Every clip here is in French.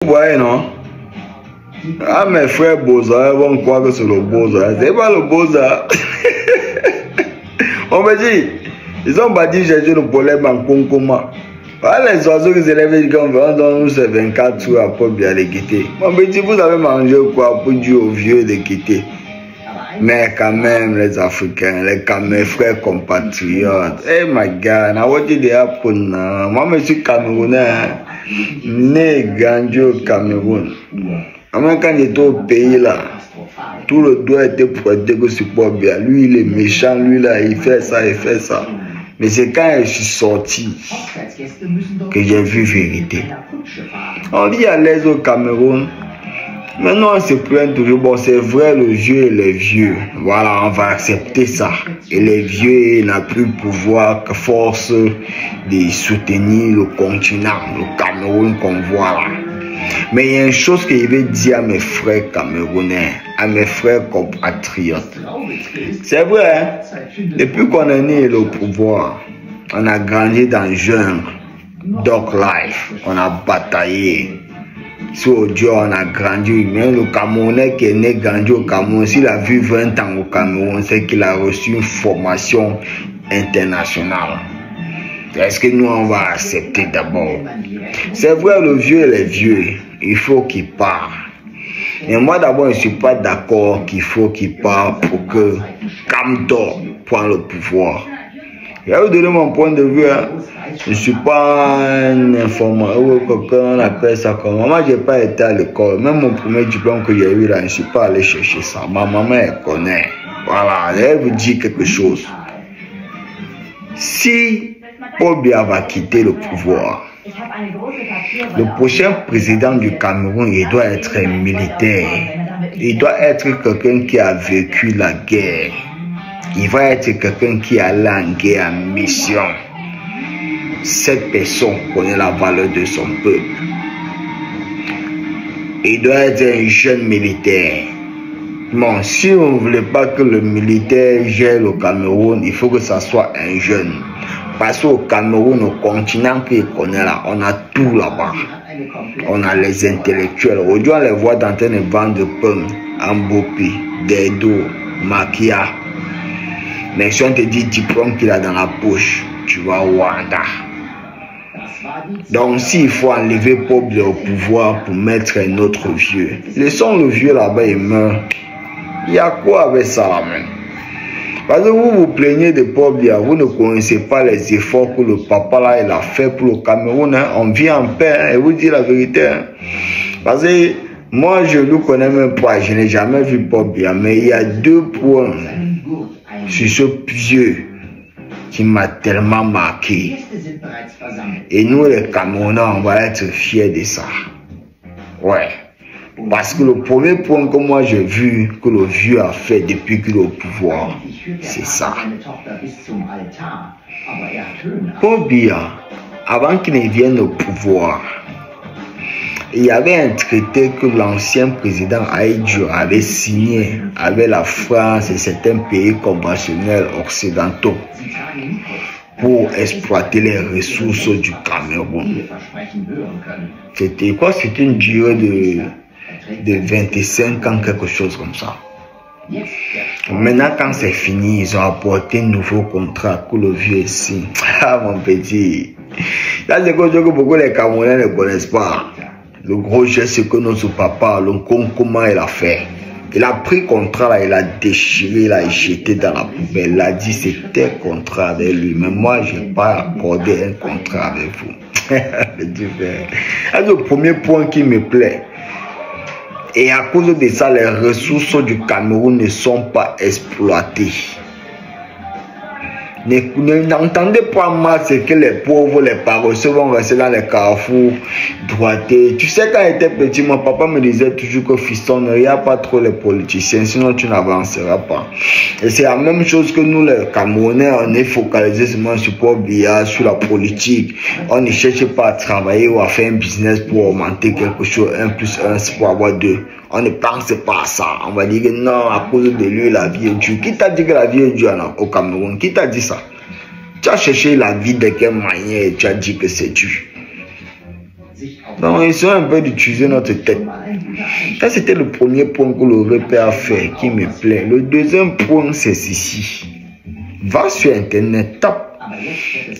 Ouais, non? Ah, mes frères Boza vont croire que c'est le Boza. C'est pas le Boza. On me dit, ils ont bâti chercher le problème en Konkoma. Ah, les oiseaux qui s'élèvent comme on c'est 24 jours après bien les quitter. On me dit, vous avez mangé quoi pour dire aux vieux de quitter? Mais quand même, les Africains, mes frères compatriotes, hey my God, now what did they happen now? Moi, je suis Camerounais, né grandi au Cameroun. Même quand j'étais au pays là, tout le doigt était pointé que c'est pas bien. Lui, il est méchant, lui là, il fait ça, il fait ça. Mais c'est quand je suis sorti que j'ai vu vérité. On vit à l'aise au Cameroun. Maintenant, on se plaint toujours. Bon, c'est vrai, le vieux et les vieux. Voilà, on va accepter ça. Et les vieux n'ont plus le pouvoir que force de soutenir le continent, le Cameroun qu'on voit là. Mais il y a une chose que je vais dire à mes frères camerounais, à mes frères compatriotes. C'est vrai, hein? Depuis qu'on est né au pouvoir, on a grandi dans le jeune dog life, on a bataillé. Sur Dieu, on a grandi. Même le Camerounais qui est né grandi au Cameroun, s'il a vu 20 ans au Cameroun, c'est qu'il a reçu une formation internationale. Est-ce que nous, on va accepter d'abord? C'est vrai, le vieux et les vieux, il faut qu'il parte. Et moi, d'abord, je ne suis pas d'accord qu'il faut qu'il parte pour que Kamdor prenne le pouvoir. Je vais vous donner mon point de vue. Hein. Je ne suis pas un informateur ou quelqu'un, on appelle ça comme moi. Je n'ai pas été à l'école. Même mon premier diplôme que j'ai eu là, je ne suis pas allé chercher ça. Ma maman, elle connaît. Voilà, je vais vous dire quelque chose. Si Paul Biya va quitter le pouvoir, le prochain président du Cameroun, il doit être un militaire. Il doit être quelqu'un qui a vécu la guerre. Il va être quelqu'un qui est allé en guerre en mission. Cette personne connaît la valeur de son peuple. Il doit être un jeune militaire. Bon, si on ne voulait pas que le militaire gère le Cameroun, il faut que ça soit un jeune. Parce qu'au Cameroun, au continent qu'il connaît là, on a tout là-bas. On a les intellectuels. Aujourd'hui, on les voit dans une vente de pommes, Ambopi, Dedo, Makia. Mais si on te dit diplôme qu'il a dans la poche, tu vas au Rwanda. Donc s'il faut enlever Paul Biya au pouvoir pour mettre un autre vieux, laissons le vieux là-bas, il meurt. Il y a quoi avec ça là même? Parce que vous vous plaignez de Paul Biya, vous ne connaissez pas les efforts que le papa là il a fait pour le Cameroun. Hein. On vit en paix, hein, et vous dit la vérité. Hein. Parce que moi je ne le connais même pas, je n'ai jamais vu Paul Biya, mais il y a deux points sur ce vieux qui m'a tellement marqué. Et nous les Camerounais, on va être fiers de ça. Ouais. Parce que le premier point que moi j'ai vu que le vieux a fait depuis qu'il est au pouvoir, c'est ça. Paul Biya, avant qu'il ne vienne au pouvoir, il y avait un traité que l'ancien président Ahidjo avait signé avec la France et certains pays conventionnels occidentaux pour exploiter les ressources du Cameroun. C'était quoi? C'était une durée de 25 ans, quelque chose comme ça. Maintenant, quand c'est fini, ils ont apporté un nouveau contrat que le vieux signe. Ah, mon petit. Là, c'est quelque chose que beaucoup les Camerounais ne connaissent pas. Le gros geste, c'est que notre papa, le comment il a fait. Il a pris contrat là, il a déchiré, il a jeté dans la poubelle. Il a dit c'était un contrat avec lui. Mais moi, je n'ai pas accordé un contrat avec vous. C'est le premier point qui me plaît. Et à cause de ça, les ressources du Cameroun ne sont pas exploitées. N'entendez pas mal ce que les pauvres, les paresseux vont rester dans les carrefours droités. Tu sais, quand j'étais petit, mon papa me disait toujours que fiston, ne regarde pas trop les politiciens, sinon tu n'avanceras pas. Et c'est la même chose que nous, les Camerounais, on est focalisé seulement sur Paul Biya, sur la politique. On ne cherche pas à travailler ou à faire un business pour augmenter quelque chose, 1 plus 1, c'est pour avoir 2. On ne pense pas à ça. On va dire que non, à cause de lui, la vie est dure. Qui t'a dit que la vie est dure au Cameroun? Qui t'a dit ça? Tu as cherché la vie de quelle manière et tu as dit que c'est dur. Donc, essayons un peu d'utiliser notre tête. Ça, c'était le premier point que le RP a fait, qui me plaît. Le deuxième point, c'est ceci. Va sur Internet, tape.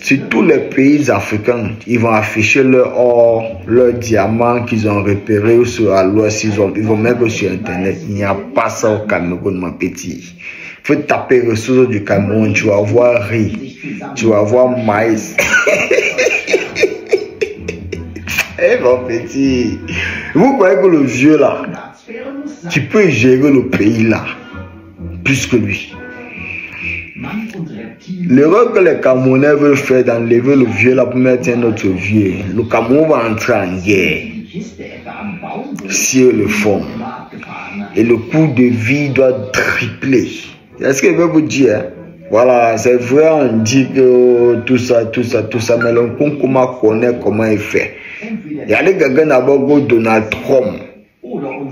Sur tous les pays africains, ils vont afficher leur or, leurs diamants qu'ils ont repérés sur l'ouest. Ils vont mettre sur Internet. Il n'y a pas ça au Cameroun, mon petit. Il faut taper ressources du Cameroun. Tu vas voir riz. Tu vas voir maïs. Eh mon petit, vous croyez que le vieux là, tu peux gérer le pays là, plus que lui. L'erreur que les Camerounais veulent faire d'enlever le vieux là pour mettre un autre vieux, le Cameroun va entrer en guerre si eux le font. Et le coût de vie doit tripler. C'est ce que je veux vous dire. Hein? Voilà, c'est vrai, on dit que tout ça, mais le Konkoma connaît comment il fait. Il y a les gars d'abord Donald Trump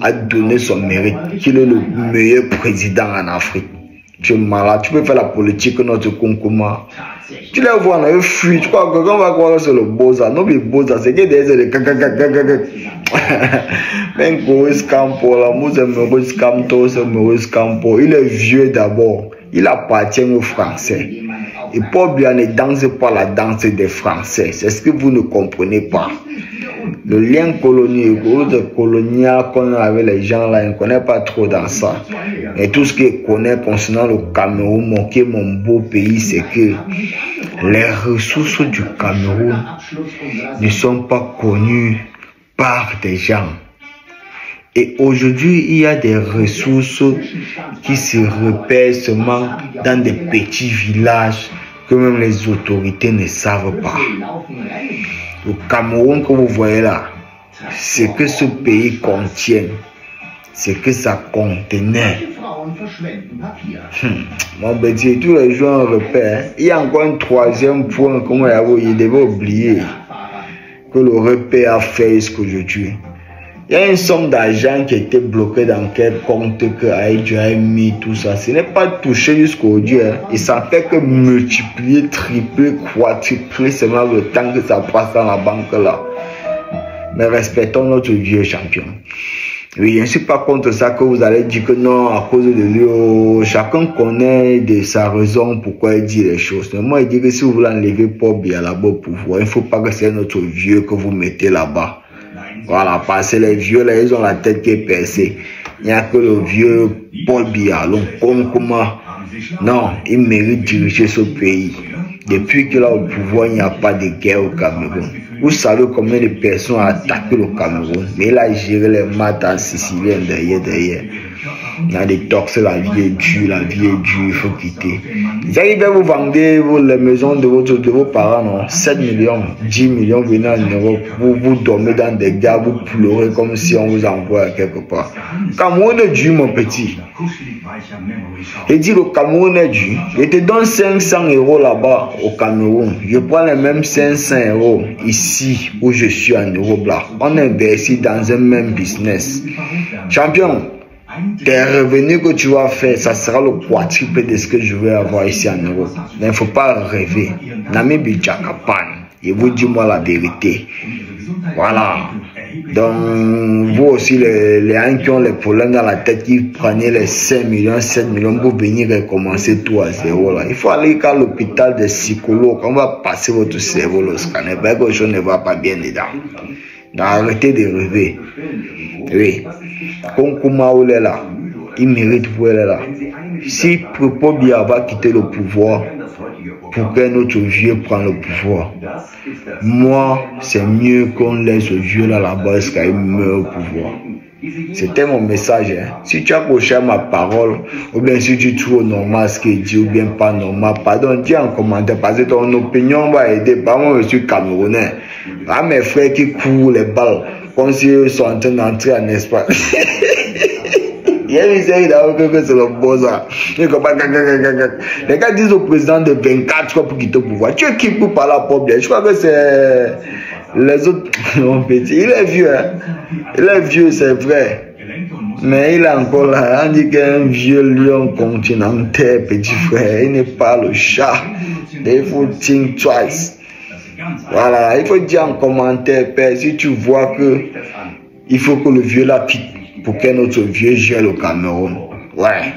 a donné son mérite, qu'il est le meilleur président en Afrique. Tu es malade, tu peux faire la politique notre Konkoma. Tu les vois, on fuit, tu crois que quand on va croire sur le Boza, non mais Boza, c'est que des même Maurice Campo, la mousse Maurice Campo, c'est Maurice Campo, il est vieux d'abord, il appartient aux Français. Et Paul Biya ne danse pas la danse des Français, c'est ce que vous ne comprenez pas. Le lien colonial qu'on a avec les gens là, on ne connaît pas trop dans ça. Et tout ce qu'il connaît concernant le Cameroun, qui est mon beau pays, c'est que les ressources du Cameroun ne sont pas connues par des gens. Et aujourd'hui, il y a des ressources qui se repèrent seulement dans des petits villages que même les autorités ne savent pas. Le Cameroun que vous voyez là, ce que ce pays contient, ce que ça contenait. Mon petit, tous les jours on repère. Il y a encore un troisième point que moi, il devait oublier que le repère a fait jusqu'aujourd'hui. Il y a une somme d'argent qui était bloquée dans quel compte que Aïdjo a mis, tout ça. Ce n'est pas touché jusqu'aujourd'hui. Hein. Et ça fait que multiplier, tripler, quadrupler seulement le temps que ça passe dans la banque là. Mais respectons notre vieux champion. Oui, je ne suis pas contre ça que vous allez dire que non, à cause de lui, chacun connaît de sa raison pourquoi il dit les choses. Mais moi, je dis que si vous voulez enlever Paul Biya là-bas au pouvoir, il ne faut pas que c'est notre vieux que vous mettez là-bas. Voilà, parce que les vieux là, ils ont la tête qui est percée. Il n'y a que le vieux Paul Biya, le Konkoma. Non, il mérite de diriger ce pays. Depuis qu'il est au pouvoir, il n'y a pas de guerre au Cameroun. Vous savez combien de personnes ont attaqué le Cameroun. Mais il a géré les maths en sicilien derrière. Il y a des tox, la vie est dure, il faut quitter. Ils arrivent à vous vendre les maisons de vos parents, non? 7 millions, 10 millions venant en Europe. Vous dormez dans des gars, vous pleurez comme si on vous envoie quelque part. Cameroun est dur, mon petit. Et dit le Cameroun est dur. Je te donne 500 € là-bas au Cameroun. Je prends les mêmes 500 € ici où je suis en Europe là. On investit dans un même business. Champion. Tes revenus que tu vas faire, ça sera le quadruple de ce que je vais avoir ici en Europe. Mais il ne faut pas rêver. Namibie Jakapan. Et vous dis-moi la vérité. Voilà. Donc, vous aussi, les gens qui ont les problèmes dans la tête, qui prenaient les 5 millions, 7 millions pour venir recommencer tout à zéro. Là. Il faut aller à l'hôpital des psychologues. On va passer votre cerveau, le scanner. Parce que les choses ne vont pas bien dedans. Donc, arrêtez de rêver. Oui. Konkoma où est là, il mérite pour elle là. Si Paul Biya va quitter le pouvoir pour qu'un autre vieux prenne le pouvoir, moi c'est mieux qu'on laisse le vieux là là-bas jusqu'à il meurt au pouvoir. C'était mon message. Hein. Si tu as accroché à ma parole, ou bien si tu trouves normal ce qu'il dit, ou bien pas normal, pardon, dis en commentaire, parce que ton opinion va aider. Par moi, je suis Camerounais. Ah, mes frères qui courent les balles, comme s'ils sont en train d'entrer en Espagne. Il y a une série d'avocats que c'est le Boza. Les gars disent au président de 24 pour quitter le pouvoir. Tu es qui pour parler à Paul Biya? Je crois que c'est les autres. Mon petit, il est vieux. Hein? Il est vieux, c'est vrai. Mais il est encore là. On dit qu'un vieux lion continentaire, petit frère. Il n'est pas le chat. Il faut think twice. Voilà, il faut dire en commentaire, père, si tu vois que il faut que le vieux la quitte pour qu'un autre vieux gère le Cameroun. Ouais.